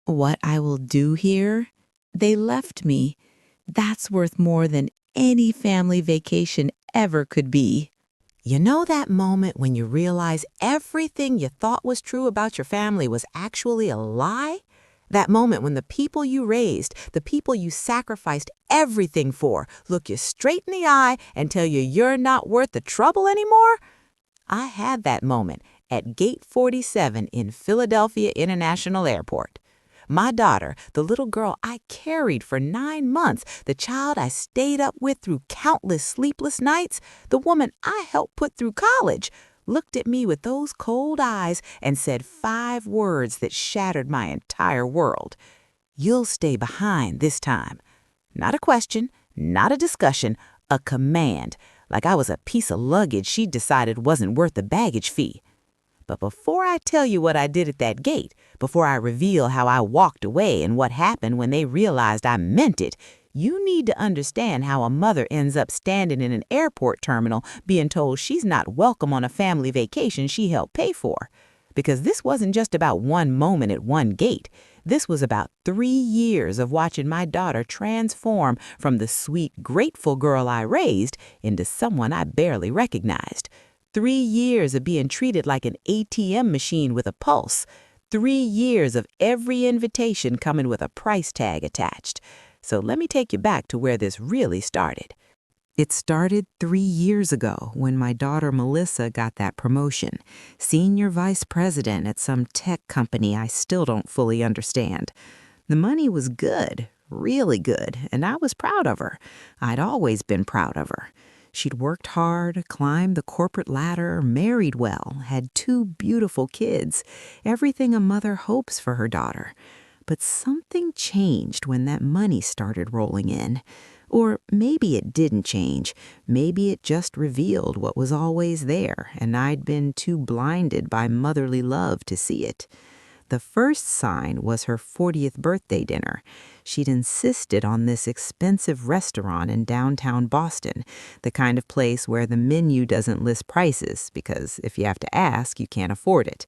What I will do here? They left me. That's worth more than any family vacation ever could be. You know that moment when you realize everything you thought was true about your family was actually a lie? That moment when the people you raised, the people you sacrificed everything for, look you straight in the eye and tell you you're not worth the trouble anymore? I had that moment at Gate 47 in Philadelphia International Airport. My daughter, the little girl I carried for 9 months, the child I stayed up with through countless sleepless nights, the woman I helped put through college, looked at me with those cold eyes and said 5 words that shattered my entire world. "You'll stay behind this time." Not a question, not a discussion, a command, like I was a piece of luggage she decided wasn't worth the baggage fee. But before I tell you what I did at that gate, before I reveal how I walked away and what happened when they realized I meant it, you need to understand how a mother ends up standing in an airport terminal being told she's not welcome on a family vacation she helped pay for. Because this wasn't just about one moment at one gate. This was about 3 years of watching my daughter transform from the sweet, grateful girl I raised into someone I barely recognized. 3 years of being treated like an ATM machine with a pulse. 3 years of every invitation coming with a price tag attached. So let me take you back to where this really started. It started 3 years ago when my daughter Melissa got that promotion, senior vice president at some tech company I still don't fully understand. The money was good, really good, and I was proud of her. I'd always been proud of her. She'd worked hard, climbed the corporate ladder, married well, had 2 beautiful kids, everything a mother hopes for her daughter. But something changed when that money started rolling in. Or maybe it didn't change. Maybe it just revealed what was always there, and I'd been too blinded by motherly love to see it. The first sign was her 40th birthday dinner. She'd insisted on this expensive restaurant in downtown Boston, the kind of place where the menu doesn't list prices, because if you have to ask, you can't afford it.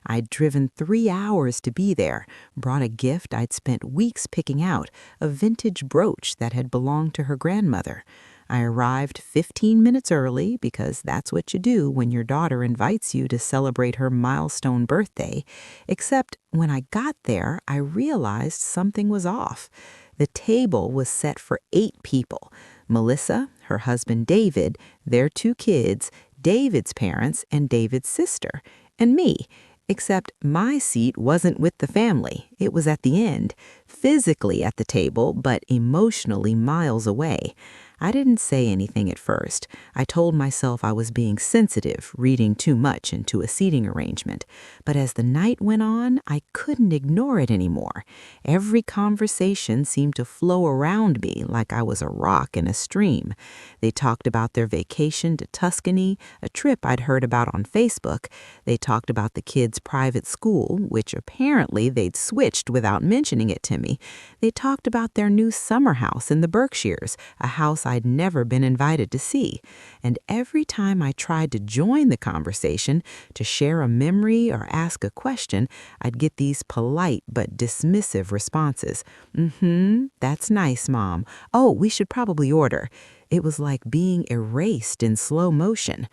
I'd driven 3 hours to be there, brought a gift I'd spent weeks picking out, a vintage brooch that had belonged to her grandmother. I arrived 15 minutes early because that's what you do when your daughter invites you to celebrate her milestone birthday, except when I got there, I realized something was off. The table was set for 8 people: Melissa, her husband David, their 2 kids, David's parents, and David's sister, and me. Except my seat wasn't with the family. It was at the end, physically at the table, but emotionally miles away. I didn't say anything at first. I told myself I was being sensitive, reading too much into a seating arrangement. But as the night went on, I couldn't ignore it anymore. Every conversation seemed to flow around me like I was a rock in a stream. They talked about their vacation to Tuscany, a trip I'd heard about on Facebook. They talked about the kids' private school, which apparently they'd switched without mentioning it to me. They talked about their new summer house in the Berkshires, a house I'd never been invited to see. And every time I tried to join the conversation, to share a memory or ask a question, I'd get these polite but dismissive responses. That's nice, Mom. Oh, we should probably order. It was like being erased in slow motion.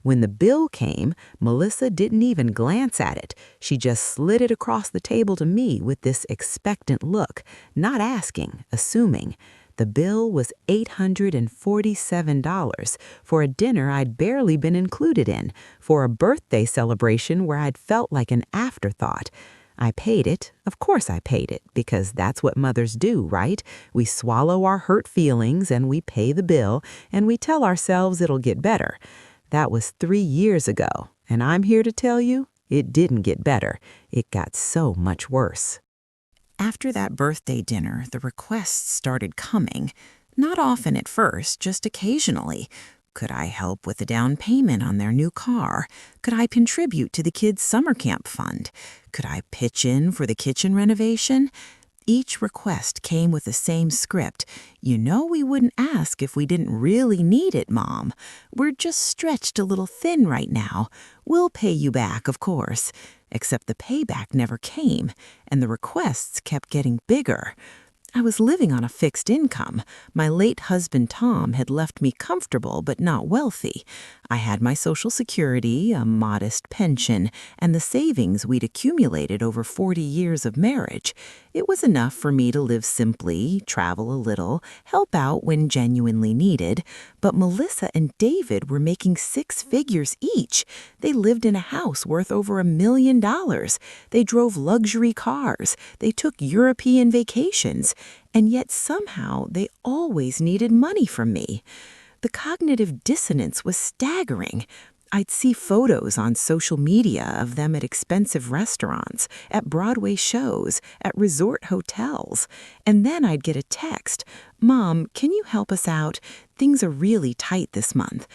When the bill came, Melissa didn't even glance at it. She just slid it across the table to me with this expectant look, not asking, assuming. The bill was $847 for a dinner I'd barely been included in, for a birthday celebration where I'd felt like an afterthought. I paid it. Of course I paid it, because that's what mothers do, right? We swallow our hurt feelings and we pay the bill and we tell ourselves it'll get better. That was 3 years ago, and I'm here to tell you it didn't get better. It got so much worse. After that birthday dinner, the requests started coming. Not often at first, just occasionally. Could I help with the down payment on their new car? Could I contribute to the kids' summer camp fund? Could I pitch in for the kitchen renovation? Each request came with the same script. You know we wouldn't ask if we didn't really need it, Mom. We're just stretched a little thin right now. We'll pay you back, of course. except the payback never came, and the requests kept getting bigger. I was living on a fixed income. My late husband Tom had left me comfortable but not wealthy. I had my Social Security, a modest pension, and the savings we'd accumulated over 40 years of marriage. It was enough for me to live simply, travel a little, help out when genuinely needed. But Melissa and David were making 6 figures each. They lived in a house worth over $1 million. They drove luxury cars. They took European vacations. And yet somehow they always needed money from me. The cognitive dissonance was staggering. I'd see photos on social media of them at expensive restaurants, at Broadway shows, at resort hotels. And then I'd get a text, "Mom, can you help us out? Things are really tight this month."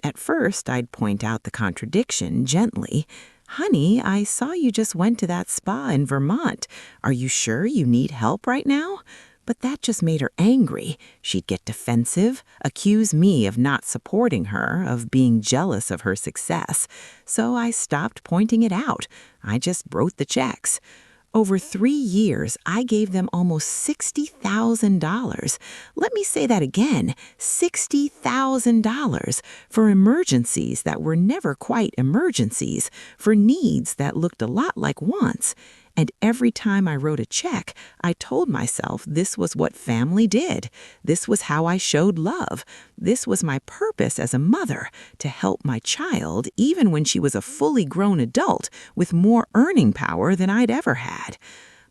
At first, I'd point out the contradiction gently. "Honey, I saw you just went to that spa in Vermont. Are you sure you need help right now?" But that just made her angry. She'd get defensive, accuse me of not supporting her, of being jealous of her success. So I stopped pointing it out. I just wrote the checks. Over 3 years, I gave them almost $60,000. Let me say that again, $60,000 for emergencies that were never quite emergencies, for needs that looked a lot like wants. And every time I wrote a check, I told myself this was what family did. This was how I showed love. This was my purpose as a mother, to help my child even when she was a fully grown adult with more earning power than I'd ever had.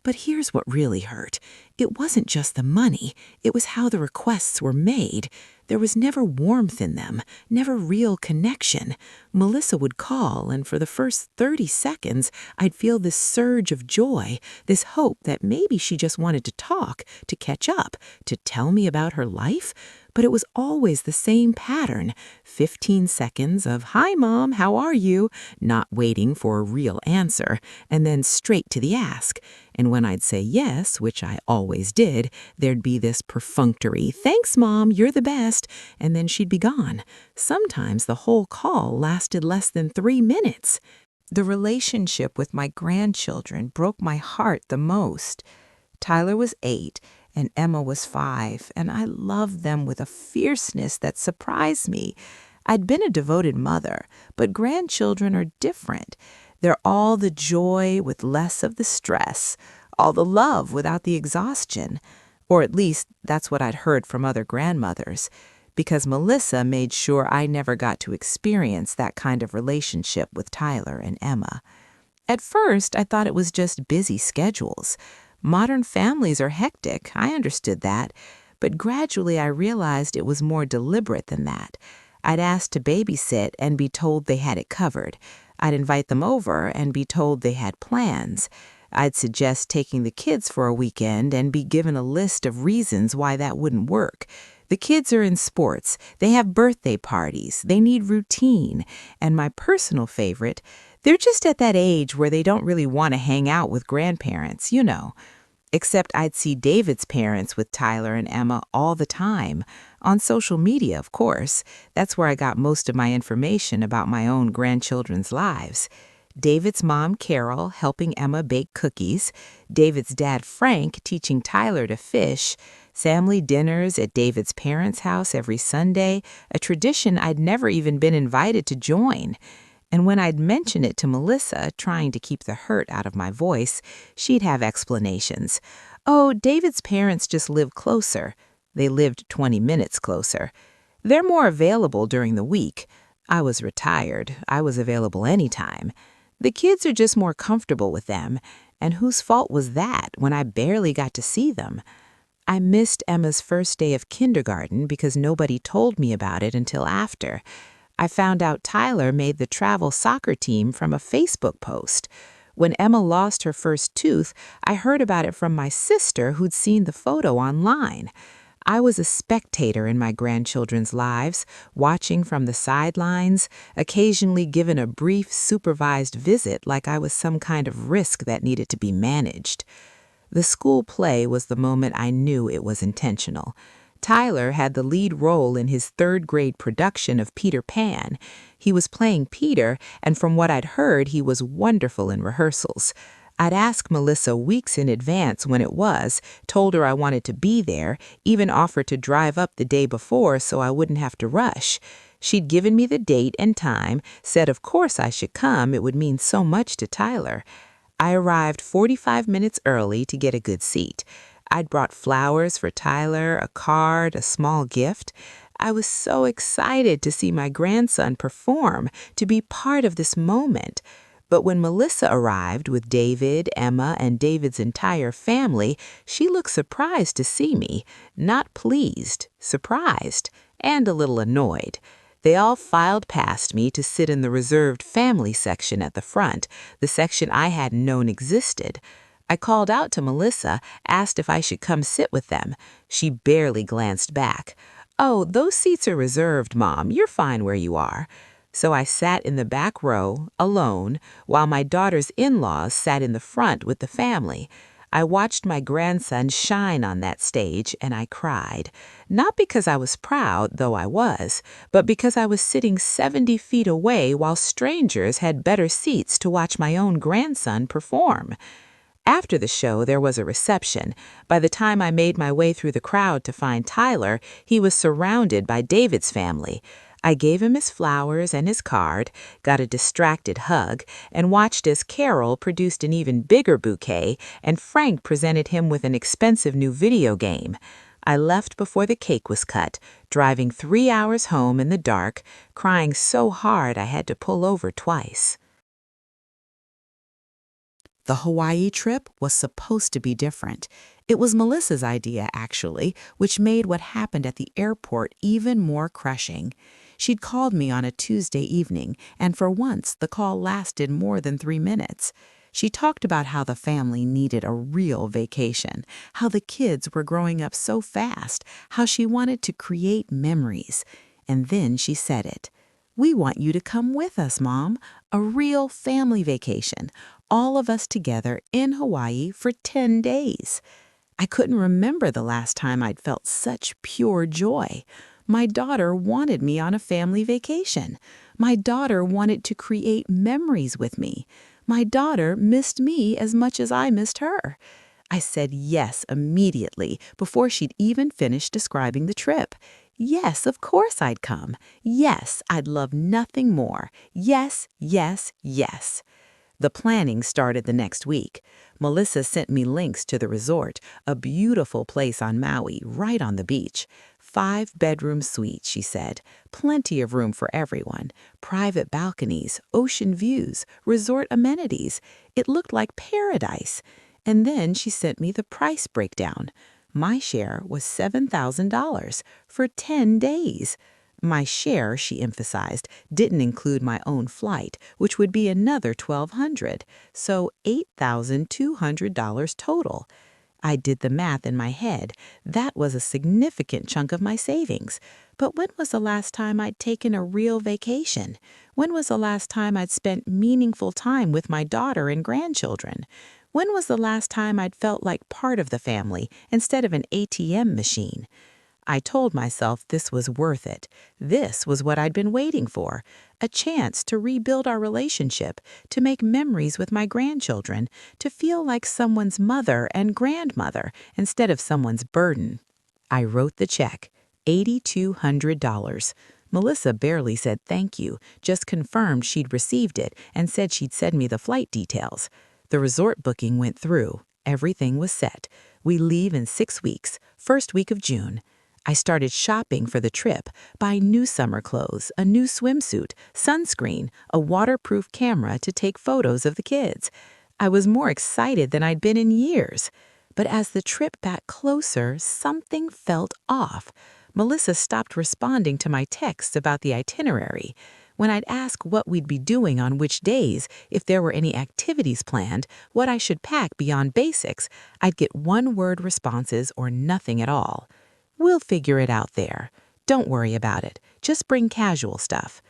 But here's what really hurt. It wasn't just the money. It was how the requests were made. There was never warmth in them, never real connection. Melissa would call, and for the first 30 seconds, I'd feel this surge of joy, this hope that maybe she just wanted to talk, to catch up, to tell me about her life. But it was always the same pattern. 15 seconds of, "Hi, Mom, how are you?" not waiting for a real answer, and then straight to the ask. And when I'd say yes, which I always did, there'd be this perfunctory, "Thanks, Mom, you're the best," and then she'd be gone. Sometimes the whole call lasted less than 3 minutes. The relationship with my grandchildren broke my heart the most. Tyler was 8 and Emma was 5, and I loved them with a fierceness that surprised me. I'd been a devoted mother, but grandchildren are different. They're all the joy with less of the stress, all the love without the exhaustion. Or at least that's what I'd heard from other grandmothers, because Melissa made sure I never got to experience that kind of relationship with Tyler and Emma. At first, I thought it was just busy schedules. Modern families are hectic, I understood that, but gradually I realized it was more deliberate than that. I'd ask to babysit and be told they had it covered. I'd invite them over and be told they had plans. I'd suggest taking the kids for a weekend and be given a list of reasons why that wouldn't work. The kids are in sports, they have birthday parties, they need routine, and my personal favorite, they're just at that age where they don't really want to hang out with grandparents, you know. Except I'd see David's parents with Tyler and Emma all the time. On social media, of course. That's where I got most of my information about my own grandchildren's lives. David's mom, Carol, helping Emma bake cookies. David's dad, Frank, teaching Tyler to fish. Family dinners at David's parents' house every Sunday, a tradition I'd never even been invited to join. And when I'd mention it to Melissa, trying to keep the hurt out of my voice, she'd have explanations. "Oh, David's parents just live closer." They lived 20 minutes closer. "They're more available during the week." I was retired. I was available anytime. "The kids are just more comfortable with them." And whose fault was that when I barely got to see them? I missed Emma's first day of kindergarten because nobody told me about it until after. I found out Tyler made the travel soccer team from a Facebook post. When Emma lost her first tooth, I heard about it from my sister who'd seen the photo online. I was a spectator in my grandchildren's lives, watching from the sidelines, occasionally given a brief supervised visit like I was some kind of risk that needed to be managed. The school play was the moment I knew it was intentional. Tyler had the lead role in his third-grade production of Peter Pan. He was playing Peter, and from what I'd heard, he was wonderful in rehearsals. I'd asked Melissa weeks in advance when it was, told her I wanted to be there, even offered to drive up the day before so I wouldn't have to rush. She'd given me the date and time, said of course I should come, it would mean so much to Tyler. I arrived 45 minutes early to get a good seat. I'd brought flowers for Tyler, a card, a small gift. I was so excited to see my grandson perform, to be part of this moment. But when Melissa arrived with David, Emma, and David's entire family, she looked surprised to see me. Not pleased, surprised, and a little annoyed. They all filed past me to sit in the reserved family section at the front, the section I hadn't known existed. I called out to Melissa, asked if I should come sit with them. She barely glanced back. "Oh, those seats are reserved, Mom. You're fine where you are." So I sat in the back row, alone, while my daughter's in-laws sat in the front with the family. I watched my grandson shine on that stage, and I cried. Not because I was proud, though I was, but because I was sitting 70 feet away while strangers had better seats to watch my own grandson perform. After the show, there was a reception. By the time I made my way through the crowd to find Tyler, he was surrounded by David's family. I gave him his flowers and his card, got a distracted hug, and watched as Carol produced an even bigger bouquet and Frank presented him with an expensive new video game. I left before the cake was cut, driving 3 hours home in the dark, crying so hard I had to pull over twice. The Hawaii trip was supposed to be different. It was Melissa's idea, actually, which made what happened at the airport even more crushing. She'd called me on a Tuesday evening, and for once the call lasted more than 3 minutes. She talked about how the family needed a real vacation, how the kids were growing up so fast, how she wanted to create memories. And then she said it. "We want you to come with us, Mom. A real family vacation. All of us together in Hawaii for 10 days. I couldn't remember the last time I'd felt such pure joy. My daughter wanted me on a family vacation. My daughter wanted to create memories with me. My daughter missed me as much as I missed her. I said yes immediately before she'd even finished describing the trip. Yes, of course I'd come. Yes, I'd love nothing more. Yes, yes, yes. The planning started the next week. Melissa sent me links to the resort, a beautiful place on Maui, right on the beach. 5-bedroom suite, she said. Plenty of room for everyone. Private balconies, ocean views, resort amenities. It looked like paradise. And then she sent me the price breakdown. My share was $7,000 for 10 days. My share, she emphasized, didn't include my own flight, which would be another $1,200, so $8,200 total. I did the math in my head. That was a significant chunk of my savings. But when was the last time I'd taken a real vacation? When was the last time I'd spent meaningful time with my daughter and grandchildren? When was the last time I'd felt like part of the family instead of an ATM machine? I told myself this was worth it. This was what I'd been waiting for, a chance to rebuild our relationship, to make memories with my grandchildren, to feel like someone's mother and grandmother instead of someone's burden. I wrote the check, $8,200. Melissa barely said thank you, just confirmed she'd received it and said she'd send me the flight details. The resort booking went through. Everything was set. We leave in 6 weeks, first week of June. I started shopping for the trip, buying new summer clothes, a new swimsuit, sunscreen, a waterproof camera to take photos of the kids. I was more excited than I'd been in years. But as the trip got closer, something felt off. Melissa stopped responding to my texts about the itinerary. When I'd ask what we'd be doing on which days, if there were any activities planned, what I should pack beyond basics, I'd get one-word responses or nothing at all. "We'll figure it out there. Don't worry about it. Just bring casual stuff."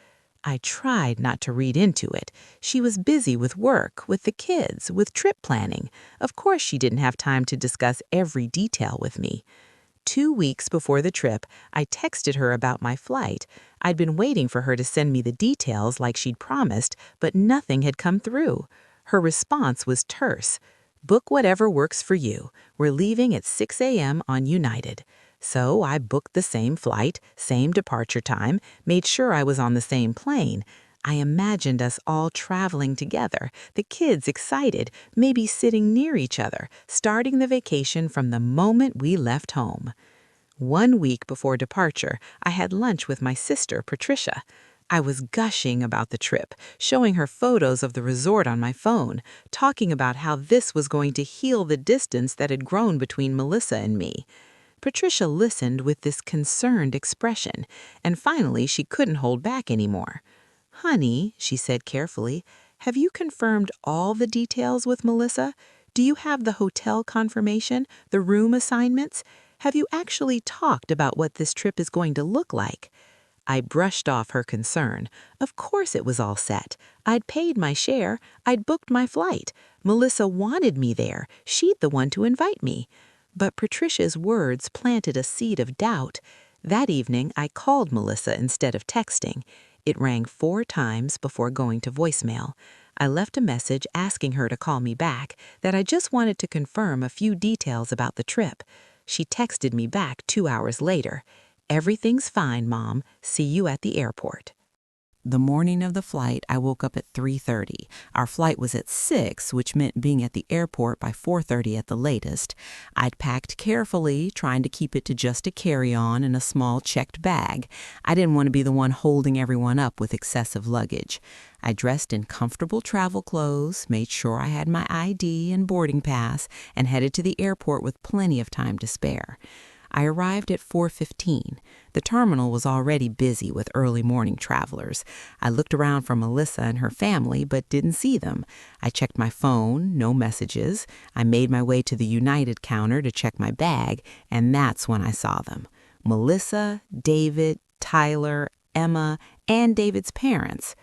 I tried not to read into it. She was busy with work, with the kids, with trip planning. Of course she didn't have time to discuss every detail with me. 2 weeks before the trip, I texted her about my flight. I'd been waiting for her to send me the details like she'd promised, but nothing had come through. Her response was terse. "Book whatever works for you. We're leaving at 6 a.m. on United." So I booked the same flight, same departure time, made sure I was on the same plane. I imagined us all traveling together, the kids excited, maybe sitting near each other, starting the vacation from the moment we left home. 1 week before departure, I had lunch with my sister, Patricia. I was gushing about the trip, showing her photos of the resort on my phone, talking about how this was going to heal the distance that had grown between Melissa and me. Patricia listened with this concerned expression, and finally she couldn't hold back anymore. "Honey," she said carefully, "have you confirmed all the details with Melissa? Do you have the hotel confirmation, the room assignments? Have you actually talked about what this trip is going to look like?" I brushed off her concern. Of course it was all set. I'd paid my share. I'd booked my flight. Melissa wanted me there. She'd the one to invite me. But Patricia's words planted a seed of doubt. That evening, I called Melissa instead of texting. It rang 4 times before going to voicemail. I left a message asking her to call me back, that I just wanted to confirm a few details about the trip. She texted me back 2 hours later. "Everything's fine, Mom. See you at the airport." The morning of the flight, I woke up at 3:30. Our flight was at 6, which meant being at the airport by 4:30 at the latest. I'd packed carefully, trying to keep it to just a carry-on and a small checked bag. I didn't want to be the one holding everyone up with excessive luggage. I dressed in comfortable travel clothes, made sure I had my ID and boarding pass, and headed to the airport with plenty of time to spare. I arrived at 4:15. The terminal was already busy with early morning travelers. I looked around for Melissa and her family, but didn't see them. I checked my phone, no messages. I made my way to the United counter to check my bag, and that's when I saw them. Melissa, David, Tyler, Emma, and David's parents.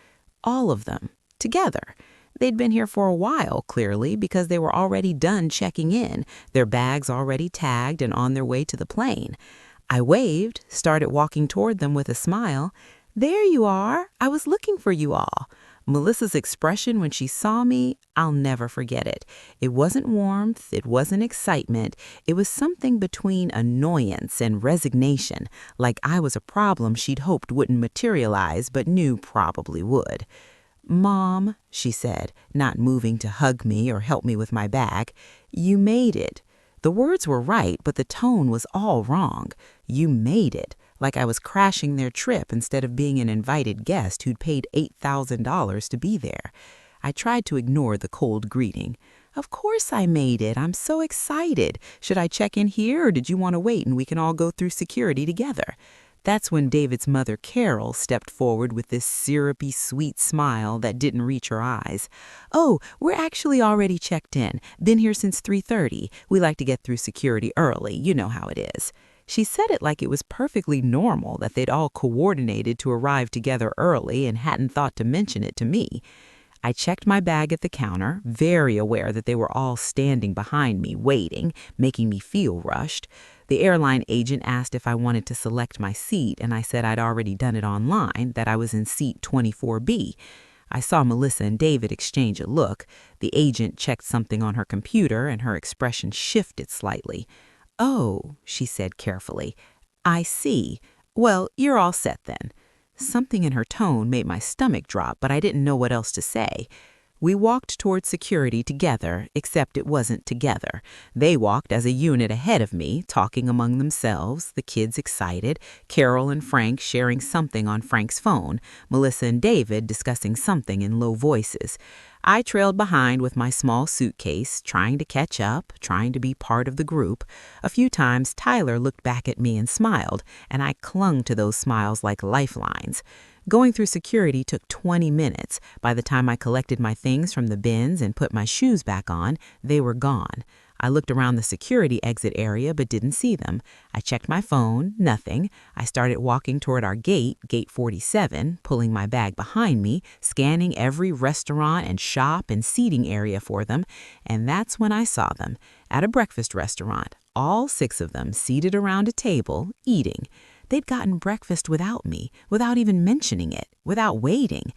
All of them, together. They'd been here for a while, clearly, because they were already done checking in, their bags already tagged and on their way to the plane. I waved, started walking toward them with a smile. "There you are. I was looking for you all." Melissa's expression when she saw me, I'll never forget it. It wasn't warmth, it wasn't excitement. It was something between annoyance and resignation, like I was a problem she'd hoped wouldn't materialize but knew probably would. "Mom," she said, not moving to hug me or help me with my bag, "you made it." The words were right, but the tone was all wrong. You made it, like I was crashing their trip instead of being an invited guest who'd paid $8,000 to be there. I tried to ignore the cold greeting. "Of course I made it. I'm so excited. Should I check in here, or did you want to wait and we can all go through security together?" That's when David's mother, Carol, stepped forward with this syrupy, sweet smile that didn't reach her eyes. "Oh, we're actually already checked in. Been here since 3:30. We like to get through security early. You know how it is." She said it like it was perfectly normal that they'd all coordinated to arrive together early and hadn't thought to mention it to me. I checked my bag at the counter, very aware that they were all standing behind me, waiting, making me feel rushed. The airline agent asked if I wanted to select my seat, and I said I'd already done it online, that I was in seat 24B. I saw Melissa and David exchange a look. The agent checked something on her computer, and her expression shifted slightly. "Oh," she said carefully, "I see. Well, you're all set then." Something in her tone made my stomach drop, but I didn't know what else to say. We walked toward security together, except it wasn't together. They walked as a unit ahead of me, talking among themselves, the kids excited, Carol and Frank sharing something on Frank's phone, Melissa and David discussing something in low voices. I trailed behind with my small suitcase, trying to catch up, trying to be part of the group. A few times Tyler looked back at me and smiled, and I clung to those smiles like lifelines. Going through security took 20 minutes. By the time I collected my things from the bins and put my shoes back on, they were gone. I looked around the security exit area but didn't see them. I checked my phone, nothing. I started walking toward our gate, gate 47, pulling my bag behind me, scanning every restaurant and shop and seating area for them, and that's when I saw them, at a breakfast restaurant, all 6 of them seated around a table, eating. They'd gotten breakfast without me, without even mentioning it, without waiting.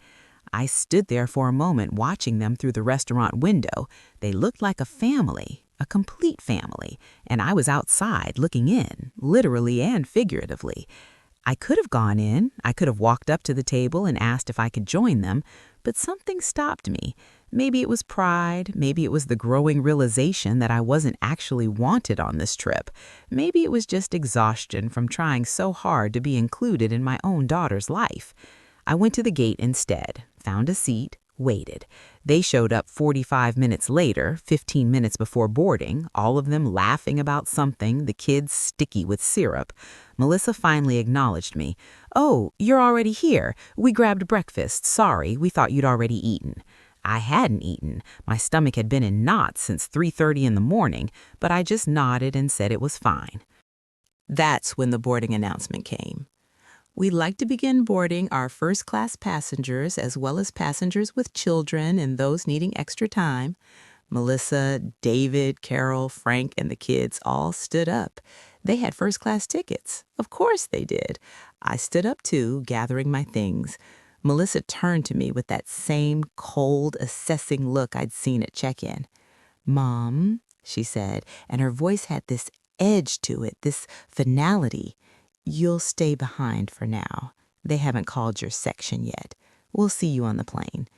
I stood there for a moment watching them through the restaurant window. They looked like a family, a complete family, and I was outside looking in, literally and figuratively. I could have gone in, I could have walked up to the table and asked if I could join them, but something stopped me. Maybe it was pride, maybe it was the growing realization that I wasn't actually wanted on this trip. Maybe it was just exhaustion from trying so hard to be included in my own daughter's life. I went to the gate instead, found a seat, waited. They showed up 45 minutes later, 15 minutes before boarding, all of them laughing about something, the kids sticky with syrup. Melissa finally acknowledged me. "Oh, you're already here. We grabbed breakfast. Sorry, we thought you'd already eaten." I hadn't eaten. My stomach had been in knots since 3:30 in the morning, but I just nodded and said it was fine. That's when the boarding announcement came. We'd like to begin boarding our first-class passengers as well as passengers with children and those needing extra time. Melissa, David, Carol, Frank, and the kids all stood up. They had first-class tickets. Of course they did. I stood up too, gathering my things. Melissa turned to me with that same cold, assessing look I'd seen at check-in. "Mom," she said, and her voice had this edge to it, this finality. "You'll stay behind for now. They haven't called your section yet. We'll see you on the plane."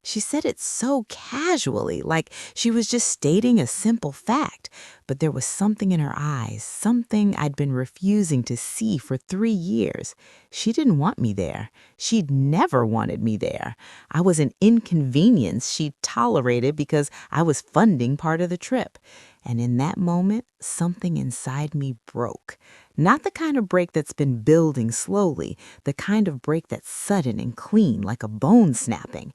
She said it so casually, like she was just stating a simple fact, but there was something in her eyes, something I'd been refusing to see for 3 years. She didn't want me there. She'd never wanted me there. I was an inconvenience she'd tolerated because I was funding part of the trip. And in that moment, something inside me broke. Not the kind of break that's been building slowly, the kind of break that's sudden and clean, like a bone snapping.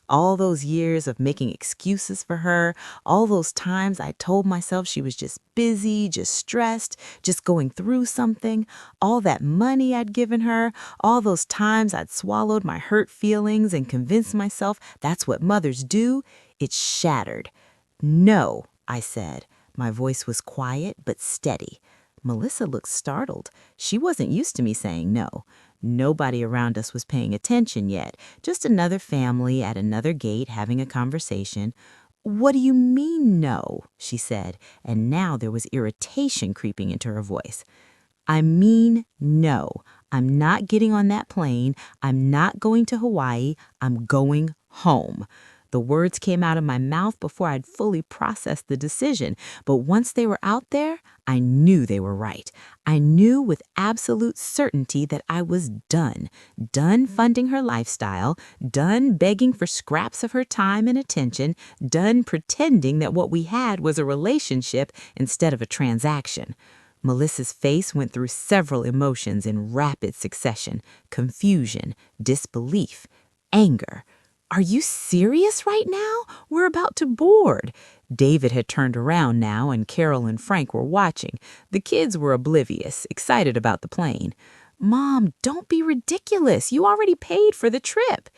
All those years of making excuses for her, all those times I told myself she was just busy, just stressed, just going through something, all that money I'd given her, all those times I'd swallowed my hurt feelings and convinced myself that's what mothers do, it shattered. "No," I said. My voice was quiet but steady. Melissa looked startled. She wasn't used to me saying no. Nobody around us was paying attention yet, just another family at another gate having a conversation. "What do you mean no?" she said, and now there was irritation creeping into her voice. "I mean no. I'm not getting on that plane. I'm not going to Hawaii. I'm going home." The words came out of my mouth before I'd fully processed the decision, but once they were out there, I knew they were right. I knew with absolute certainty that I was done. Done funding her lifestyle, done begging for scraps of her time and attention, done pretending that what we had was a relationship instead of a transaction. Melissa's face went through several emotions in rapid succession: confusion, disbelief, anger. "Are you serious right now? We're about to board." David had turned around now, and Carol and Frank were watching. The kids were oblivious, excited about the plane. "Mom, don't be ridiculous. You already paid for the trip."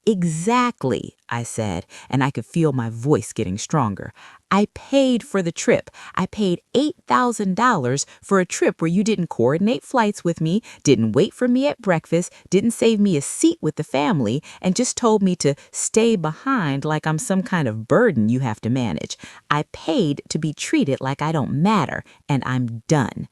"Exactly," I said, and I could feel my voice getting stronger. "I paid for the trip. I paid $8,000 for a trip where you didn't coordinate flights with me, didn't wait for me at breakfast, didn't save me a seat with the family, and just told me to stay behind like I'm some kind of burden you have to manage. I paid to be treated like I don't matter, and I'm done."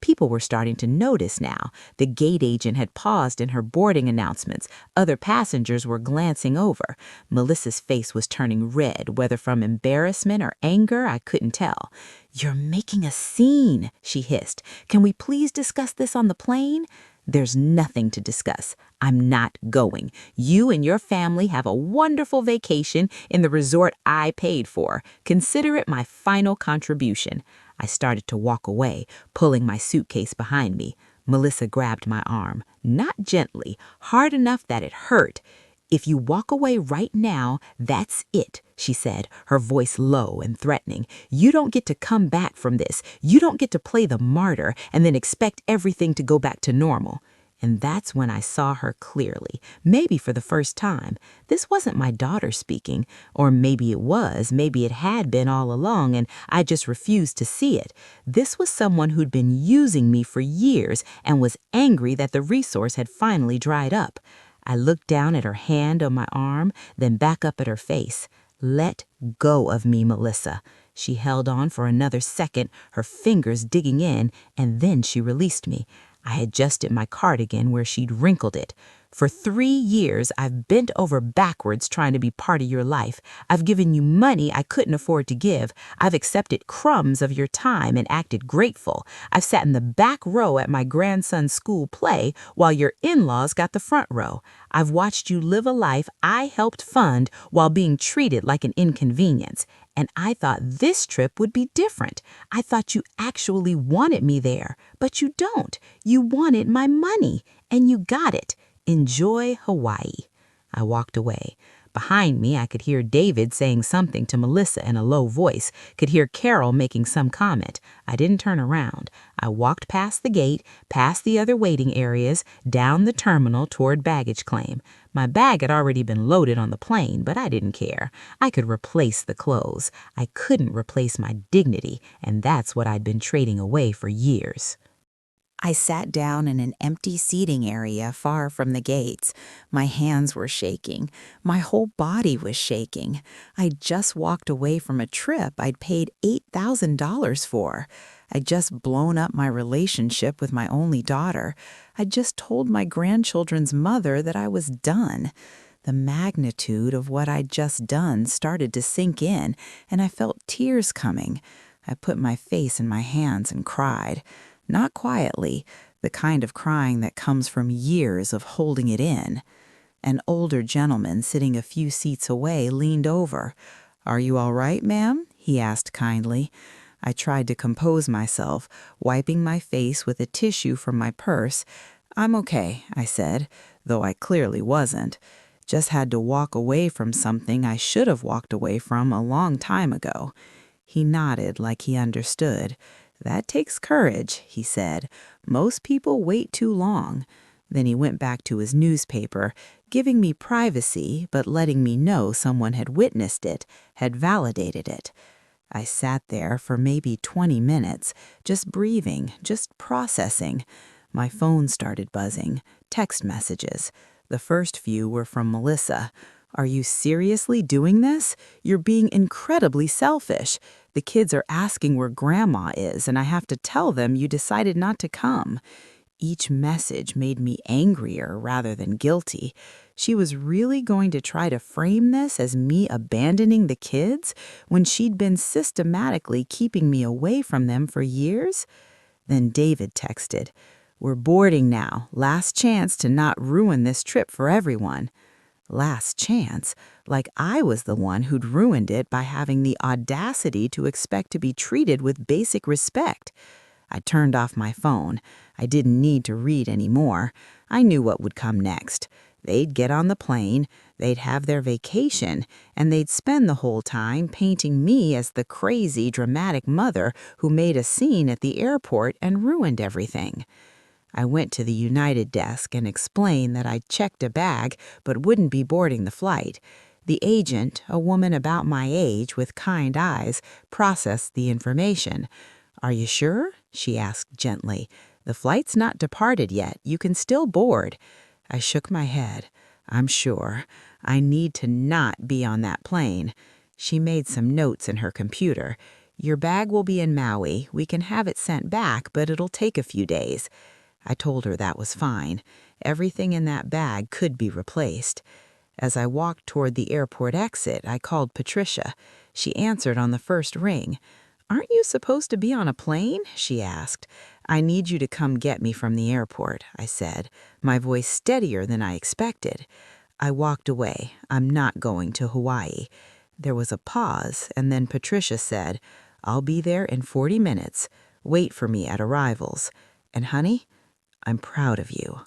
People were starting to notice now. The gate agent had paused in her boarding announcements. Other passengers were glancing over. Melissa's face was turning red, whether from embarrassment or anger, I couldn't tell. "You're making a scene," she hissed. "Can we please discuss this on the plane?" "There's nothing to discuss. I'm not going. You and your family have a wonderful vacation in the resort I paid for. Consider it my final contribution." I started to walk away, pulling my suitcase behind me. Melissa grabbed my arm, not gently, hard enough that it hurt. "If you walk away right now, that's it," she said, her voice low and threatening. "You don't get to come back from this. You don't get to play the martyr and then expect everything to go back to normal." And that's when I saw her clearly, maybe for the first time. This wasn't my daughter speaking, or maybe it was, maybe it had been all along, and I just refused to see it. This was someone who'd been using me for years and was angry that the resource had finally dried up. I looked down at her hand on my arm, then back up at her face. Let go of me, Melissa. She held on for another second, her fingers digging in, and then she released me. I adjusted my cardigan where she'd wrinkled it. For 3 years, I've bent over backwards trying to be part of your life. I've given you money I couldn't afford to give. I've accepted crumbs of your time and acted grateful. I've sat in the back row at my grandson's school play while your in-laws got the front row. I've watched you live a life I helped fund while being treated like an inconvenience. And I thought this trip would be different. I thought you actually wanted me there, but you don't. You wanted my money, and you got it. Enjoy Hawaii. I walked away. Behind me, I could hear David saying something to Melissa in a low voice, could hear Carol making some comment. I didn't turn around. I walked past the gate, past the other waiting areas, down the terminal toward baggage claim. My bag had already been loaded on the plane, but I didn't care. I could replace the clothes. I couldn't replace my dignity, and that's what I'd been trading away for years. I sat down in an empty seating area far from the gates. My hands were shaking. My whole body was shaking. I'd just walked away from a trip I'd paid $8,000 for. I'd just blown up my relationship with my only daughter. I'd just told my grandchildren's mother that I was done. The magnitude of what I'd just done started to sink in, and I felt tears coming. I put my face in my hands and cried. Not quietly, the kind of crying that comes from years of holding it in. An older gentleman sitting a few seats away leaned over. "Are you all right, ma'am?" he asked kindly. I tried to compose myself, wiping my face with a tissue from my purse. "I'm okay," I said, though I clearly wasn't. Just had to walk away from something I should have walked away from a long time ago. He nodded like he understood. "That takes courage," he said. "Most people wait too long." Then he went back to his newspaper, giving me privacy, but letting me know someone had witnessed it, had validated it. I sat there for maybe 20 minutes, just breathing, just processing. My phone started buzzing, text messages. The first few were from Melissa. "Are you seriously doing this? You're being incredibly selfish. The kids are asking where Grandma is, and I have to tell them you decided not to come." Each message made me angrier rather than guilty. She was really going to try to frame this as me abandoning the kids when she'd been systematically keeping me away from them for years? Then David texted, "We're boarding now. Last chance to not ruin this trip for everyone." Last chance, like I was the one who'd ruined it by having the audacity to expect to be treated with basic respect. I turned off my phone. I didn't need to read anymore. I knew what would come next. They'd get on the plane, they'd have their vacation, and they'd spend the whole time painting me as the crazy, dramatic mother who made a scene at the airport and ruined everything. I went to the United desk and explained that I'd checked a bag but wouldn't be boarding the flight. The agent, a woman about my age with kind eyes, processed the information. "Are you sure?" she asked gently. "The flight's not departed yet. You can still board." I shook my head. "I'm sure. I need to not be on that plane." She made some notes in her computer. "Your bag will be in Maui. We can have it sent back, but it'll take a few days." I told her that was fine. Everything in that bag could be replaced. As I walked toward the airport exit, I called Patricia. She answered on the first ring. "Aren't you supposed to be on a plane?" she asked. "I need you to come get me from the airport," I said, my voice steadier than I expected. I walked away. I'm not going to Hawaii. There was a pause, and then Patricia said, "I'll be there in 40 minutes. Wait for me at arrivals. And honey, I'm proud of you."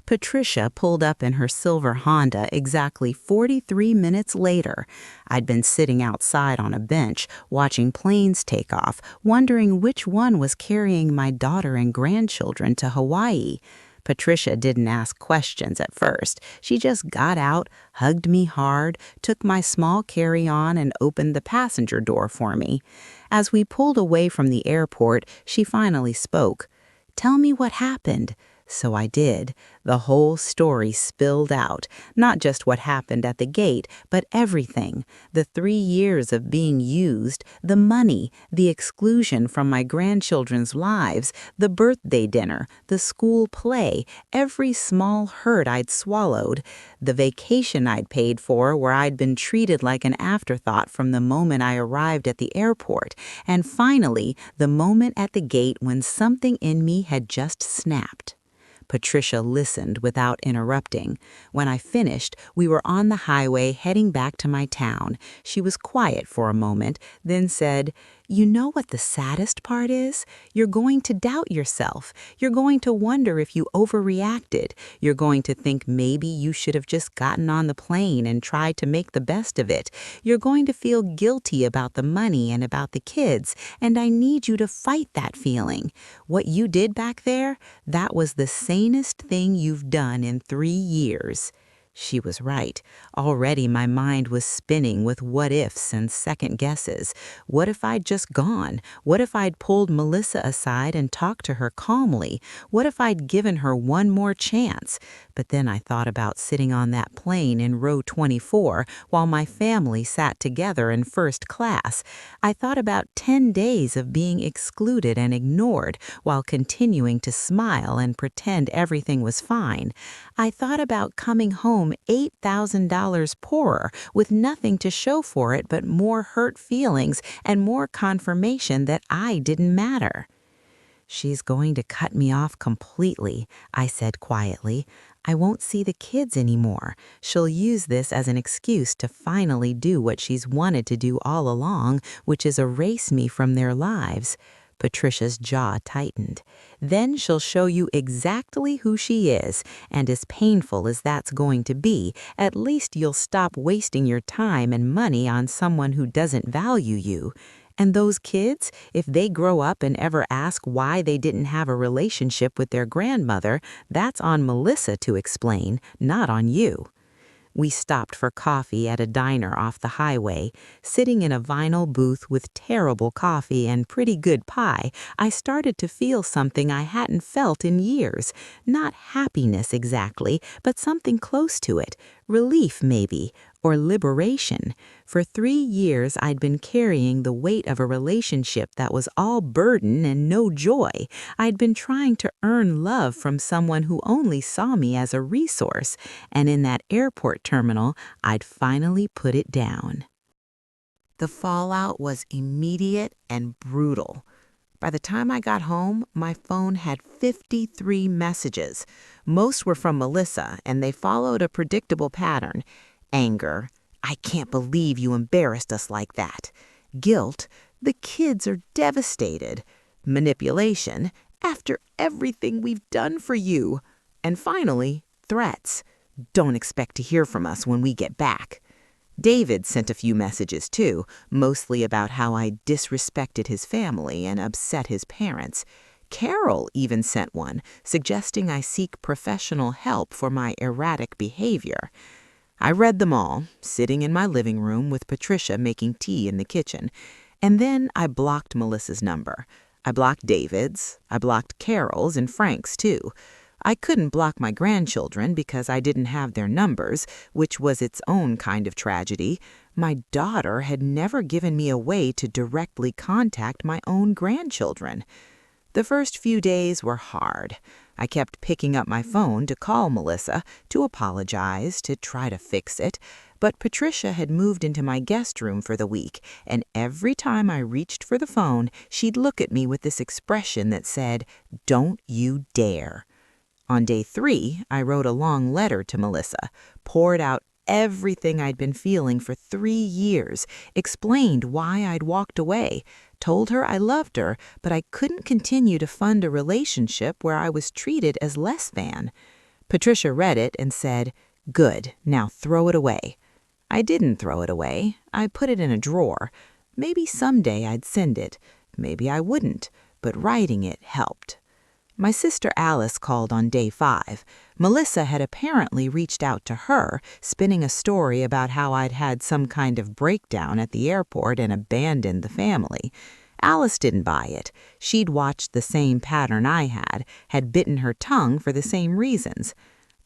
Patricia pulled up in her silver Honda exactly 43 minutes later. I'd been sitting outside on a bench, watching planes take off, wondering which one was carrying my daughter and grandchildren to Hawaii. Patricia didn't ask questions at first. She just got out, hugged me hard, took my small carry-on, and opened the passenger door for me. As we pulled away from the airport, she finally spoke. "Tell me what happened." So I did. The whole story spilled out, not just what happened at the gate, but everything. The 3 years of being used, the money, the exclusion from my grandchildren's lives, the birthday dinner, the school play, every small hurt I'd swallowed, the vacation I'd paid for where I'd been treated like an afterthought from the moment I arrived at the airport, and finally, the moment at the gate when something in me had just snapped. Patricia listened without interrupting. When I finished, we were on the highway heading back to my town. She was quiet for a moment, then said, "You know what the saddest part is? You're going to doubt yourself. You're going to wonder if you overreacted. You're going to think maybe you should have just gotten on the plane and tried to make the best of it. You're going to feel guilty about the money and about the kids, and I need you to fight that feeling. What you did back there, that was the sanest thing you've done in 3 years." She was right. Already my mind was spinning with what-ifs and second guesses. What if I'd just gone? What if I'd pulled Melissa aside and talked to her calmly? What if I'd given her one more chance? But then I thought about sitting on that plane in row 24 while my family sat together in first class. I thought about 10 days of being excluded and ignored while continuing to smile and pretend everything was fine. I thought about coming home $8,000 poorer with nothing to show for it but more hurt feelings and more confirmation that I didn't matter. "She's going to cut me off completely," I said quietly. "I won't see the kids anymore. She'll use this as an excuse to finally do what she's wanted to do all along, which is erase me from their lives." Patricia's jaw tightened. "Then she'll show you exactly who she is, and as painful as that's going to be, at least you'll stop wasting your time and money on someone who doesn't value you. And those kids, if they grow up and ever ask why they didn't have a relationship with their grandmother, that's on Melissa to explain, not on you." We stopped for coffee at a diner off the highway. Sitting in a vinyl booth with terrible coffee and pretty good pie, I started to feel something I hadn't felt in years. Not happiness exactly, but something close to it. Relief, maybe, or liberation. For 3 years, I'd been carrying the weight of a relationship that was all burden and no joy. I'd been trying to earn love from someone who only saw me as a resource, and in that airport terminal, I'd finally put it down. The fallout was immediate and brutal. By the time I got home, my phone had 53 messages. Most were from Melissa, and they followed a predictable pattern. Anger, "I can't believe you embarrassed us like that." Guilt, "The kids are devastated." Manipulation, "After everything we've done for you." And finally, threats, "Don't expect to hear from us when we get back." David sent a few messages too, mostly about how I disrespected his family and upset his parents. Carol even sent one, suggesting I seek professional help for my erratic behavior. I read them all, sitting in my living room with Patricia making tea in the kitchen, and then I blocked Melissa's number. I blocked David's, I blocked Carol's and Frank's too. I couldn't block my grandchildren because I didn't have their numbers, which was its own kind of tragedy. My daughter had never given me a way to directly contact my own grandchildren. The first few days were hard. I kept picking up my phone to call Melissa, to apologize, to try to fix it, but Patricia had moved into my guest room for the week, and every time I reached for the phone, she'd look at me with this expression that said, "Don't you dare." On day 3, I wrote a long letter to Melissa, poured out everything I'd been feeling for 3 years, explained why I'd walked away, told her I loved her, but I couldn't continue to fund a relationship where I was treated as less than. Patricia read it and said, "Good, now throw it away." I didn't throw it away. I put it in a drawer. Maybe someday I'd send it. Maybe I wouldn't, but writing it helped. My sister Alice called on day 5. Melissa had apparently reached out to her, spinning a story about how I'd had some kind of breakdown at the airport and abandoned the family. Alice didn't buy it. She'd watched the same pattern I had bitten her tongue for the same reasons.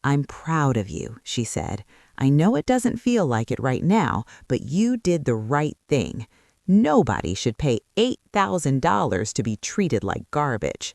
"I'm proud of you," she said. "I know it doesn't feel like it right now, but you did the right thing. Nobody should pay $8,000 to be treated like garbage."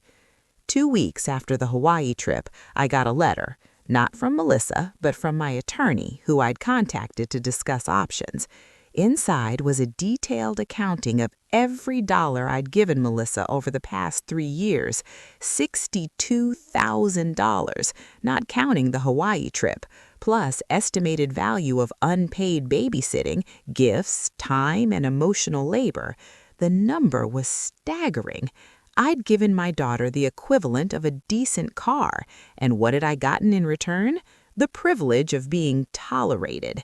2 weeks after the Hawaii trip, I got a letter, not from Melissa, but from my attorney, who I'd contacted to discuss options. Inside was a detailed accounting of every dollar I'd given Melissa over the past 3 years, $62,000, not counting the Hawaii trip, plus estimated value of unpaid babysitting, gifts, time, and emotional labor. The number was staggering. I'd given my daughter the equivalent of a decent car, and what had I gotten in return? The privilege of being tolerated.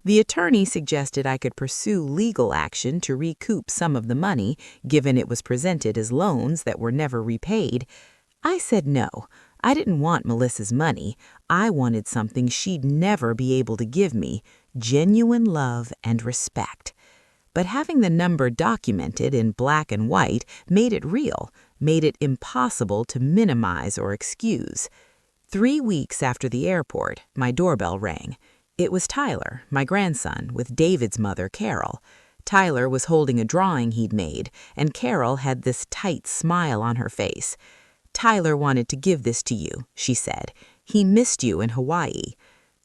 The attorney suggested I could pursue legal action to recoup some of the money, given it was presented as loans that were never repaid. I said no. I didn't want Melissa's money. I wanted something she'd never be able to give me, genuine love and respect. But having the number documented in black and white made it real, made it impossible to minimize or excuse. 3 weeks after the airport, my doorbell rang. It was Tyler, my grandson, with David's mother, Carol. Tyler was holding a drawing he'd made, and Carol had this tight smile on her face. "Tyler wanted to give this to you," she said. "He missed you in Hawaii."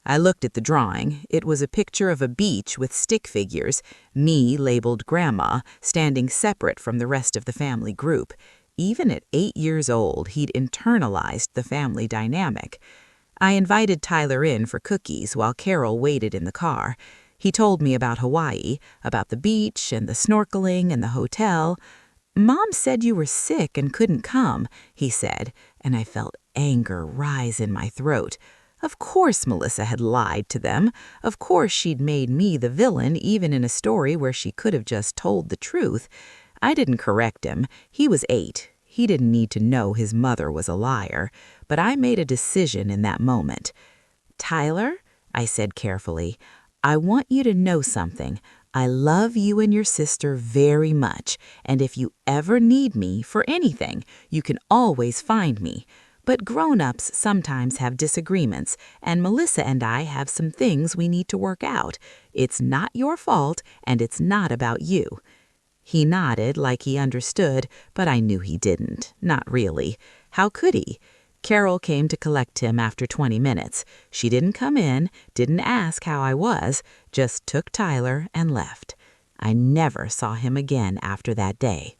I looked at the drawing. It was a picture of a beach with stick figures, me labeled Grandma, standing separate from the rest of the family group. Even at 8 years old, he'd internalized the family dynamic. I invited Tyler in for cookies while Carol waited in the car. He told me about Hawaii, about the beach and the snorkeling and the hotel. "Mom said you were sick and couldn't come," he said, and I felt anger rise in my throat. Of course Melissa had lied to them. Of course she'd made me the villain, even in a story where she could have just told the truth. I didn't correct him. He was 8. He didn't need to know his mother was a liar. But I made a decision in that moment. "Tyler," I said carefully, "I want you to know something. I love you and your sister very much, and if you ever need me for anything, you can always find me. But grown-ups sometimes have disagreements, and Melissa and I have some things we need to work out. It's not your fault, and it's not about you." He nodded like he understood, but I knew he didn't. Not really. How could he? Carol came to collect him after 20 minutes. She didn't come in, didn't ask how I was, just took Tyler and left. I never saw him again after that day.